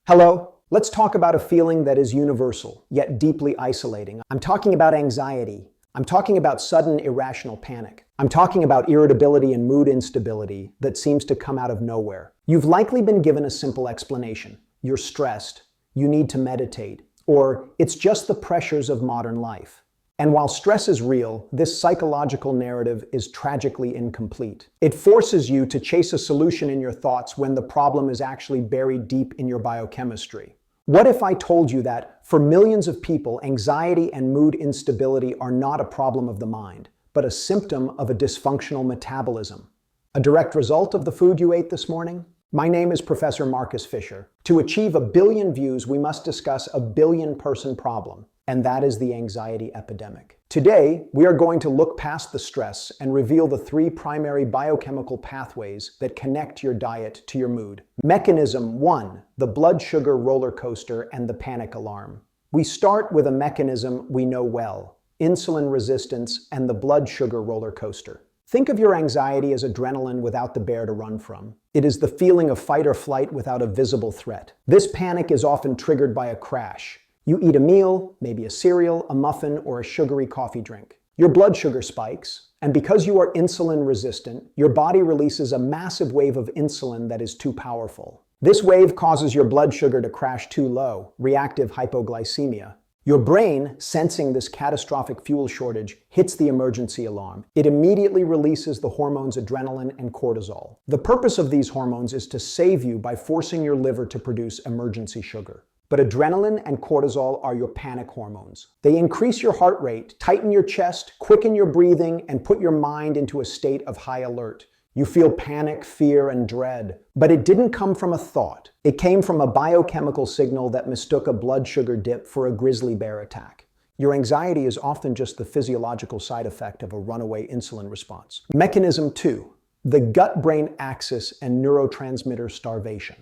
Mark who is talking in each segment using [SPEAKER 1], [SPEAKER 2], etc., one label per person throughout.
[SPEAKER 1] Hello, let's talk about a feeling that is universal, yet deeply isolating. I'm talking about anxiety. I'm talking about sudden irrational panic. I'm talking about irritability and mood instability that seems to come out of nowhere. You've likely been given a simple explanation. You're stressed, you need to meditate, or it's just the pressures of modern life. And while stress is real, this psychological narrative is tragically incomplete. It forces you to chase a solution in your thoughts when the problem is actually buried deep in your biochemistry. What if I told you that, for millions of people, anxiety and mood instability are not a problem of the mind, but a symptom of a dysfunctional metabolism? A direct result of the food you ate this morning? My name is Professor Marcus Fischer. To achieve 1 billion views, we must discuss a 1 billion-person problem, and that is the anxiety epidemic. Today, we are going to look past the stress and reveal the 3 primary biochemical pathways that connect your diet to your mood. Mechanism 1, the blood sugar roller coaster and the panic alarm. We start with a mechanism we know well: insulin resistance and the blood sugar roller coaster. Think of your anxiety as adrenaline without the bear to run from. It is the feeling of fight or flight without a visible threat. This panic is often triggered by a crash. You eat a meal, maybe a cereal, a muffin, or a sugary coffee drink. Your blood sugar spikes, and because you are insulin resistant, your body releases a massive wave of insulin that is too powerful. This wave causes your blood sugar to crash too low, reactive hypoglycemia. Your brain, sensing this catastrophic fuel shortage, hits the emergency alarm. It immediately releases the hormones adrenaline and cortisol. The purpose of these hormones is to save you by forcing your liver to produce emergency sugar. But adrenaline and cortisol are your panic hormones. They increase your heart rate, tighten your chest, quicken your breathing, and put your mind into a state of high alert. You feel panic, fear, and dread. But it didn't come from a thought. It came from a biochemical signal that mistook a blood sugar dip for a grizzly bear attack. Your anxiety is often just the physiological side effect of a runaway insulin response. Mechanism 2, the gut-brain axis and neurotransmitter starvation.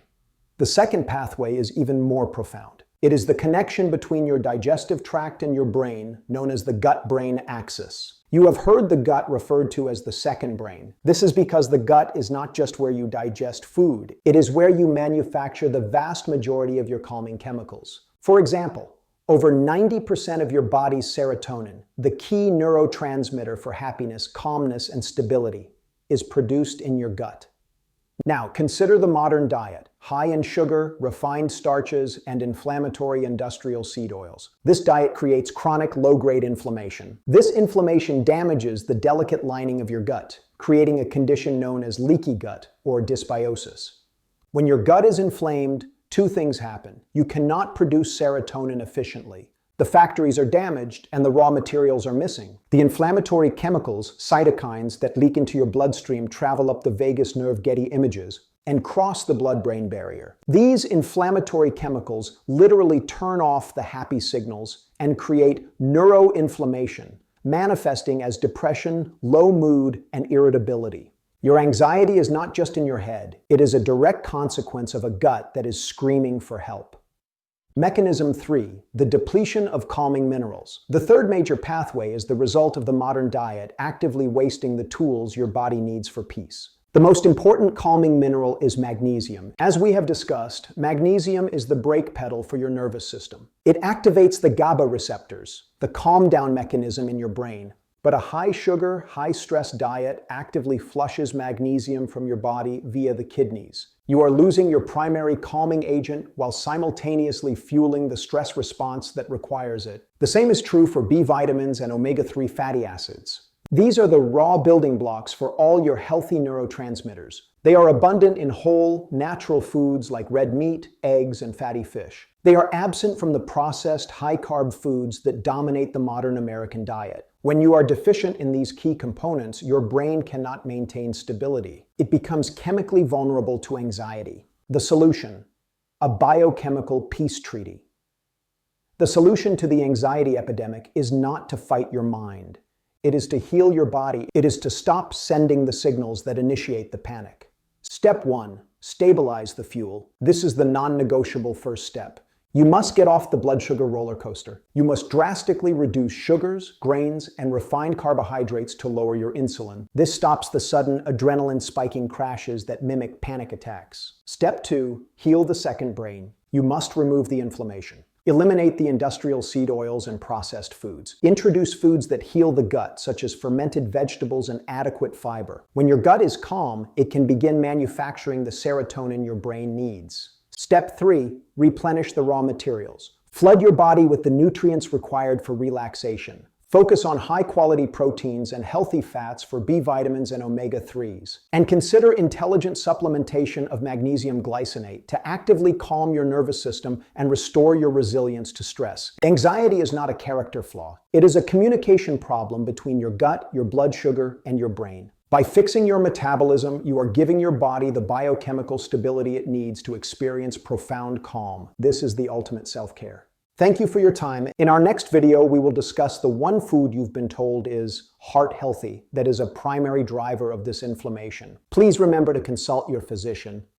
[SPEAKER 1] The second pathway is even more profound. It is the connection between your digestive tract and your brain, known as the gut-brain axis. You have heard the gut referred to as the second brain. This is because the gut is not just where you digest food. It is where you manufacture the vast majority of your calming chemicals. For example, over 90% of your body's serotonin, the key neurotransmitter for happiness, calmness, and stability, is produced in your gut. Now, consider the modern diet, high in sugar, refined starches, and inflammatory industrial seed oils. This diet creates chronic low-grade inflammation. This inflammation damages the delicate lining of your gut, creating a condition known as leaky gut or dysbiosis. When your gut is inflamed, 2 things happen. You cannot produce serotonin efficiently. The factories are damaged and the raw materials are missing. The inflammatory chemicals, cytokines, that leak into your bloodstream travel up the vagus nerve Getty images and cross the blood-brain barrier. These inflammatory chemicals literally turn off the happy signals and create neuroinflammation, manifesting as depression, low mood, and irritability. Your anxiety is not just in your head. It is a direct consequence of a gut that is screaming for help. Mechanism 3, the depletion of calming minerals. The third major pathway is the result of the modern diet actively wasting the tools your body needs for peace. The most important calming mineral is magnesium. As we have discussed, magnesium is the brake pedal for your nervous system. It activates the GABA receptors, the calm-down mechanism in your brain. But a high-sugar, high-stress diet actively flushes magnesium from your body via the kidneys. You are losing your primary calming agent while simultaneously fueling the stress response that requires it. The same is true for B vitamins and omega-3 fatty acids. These are the raw building blocks for all your healthy neurotransmitters. They are abundant in whole, natural foods like red meat, eggs, and fatty fish. They are absent from the processed, high-carb foods that dominate the modern American diet. When you are deficient in these key components, your brain cannot maintain stability. It becomes chemically vulnerable to anxiety. The solution: a biochemical peace treaty. The solution to the anxiety epidemic is not to fight your mind. It is to heal your body. It is to stop sending the signals that initiate the panic. Step 1, stabilize the fuel. This is the non-negotiable first step. You must get off the blood sugar roller coaster. You must drastically reduce sugars, grains, and refined carbohydrates to lower your insulin. This stops the sudden adrenaline spiking crashes that mimic panic attacks. Step 2, heal the second brain. You must remove the inflammation. Eliminate the industrial seed oils and processed foods. Introduce foods that heal the gut, such as fermented vegetables and adequate fiber. When your gut is calm, it can begin manufacturing the serotonin your brain needs. Step 3. Replenish the raw materials. Flood your body with the nutrients required for relaxation. Focus on high-quality proteins and healthy fats for B vitamins and omega-3s. And consider intelligent supplementation of magnesium glycinate to actively calm your nervous system and restore your resilience to stress. Anxiety is not a character flaw. It is a communication problem between your gut, your blood sugar, and your brain. By fixing your metabolism, you are giving your body the biochemical stability it needs to experience profound calm. This is the ultimate self-care. Thank you for your time. In our next video, we will discuss the one food you've been told is heart healthy, that is a primary driver of this inflammation. Please remember to consult your physician.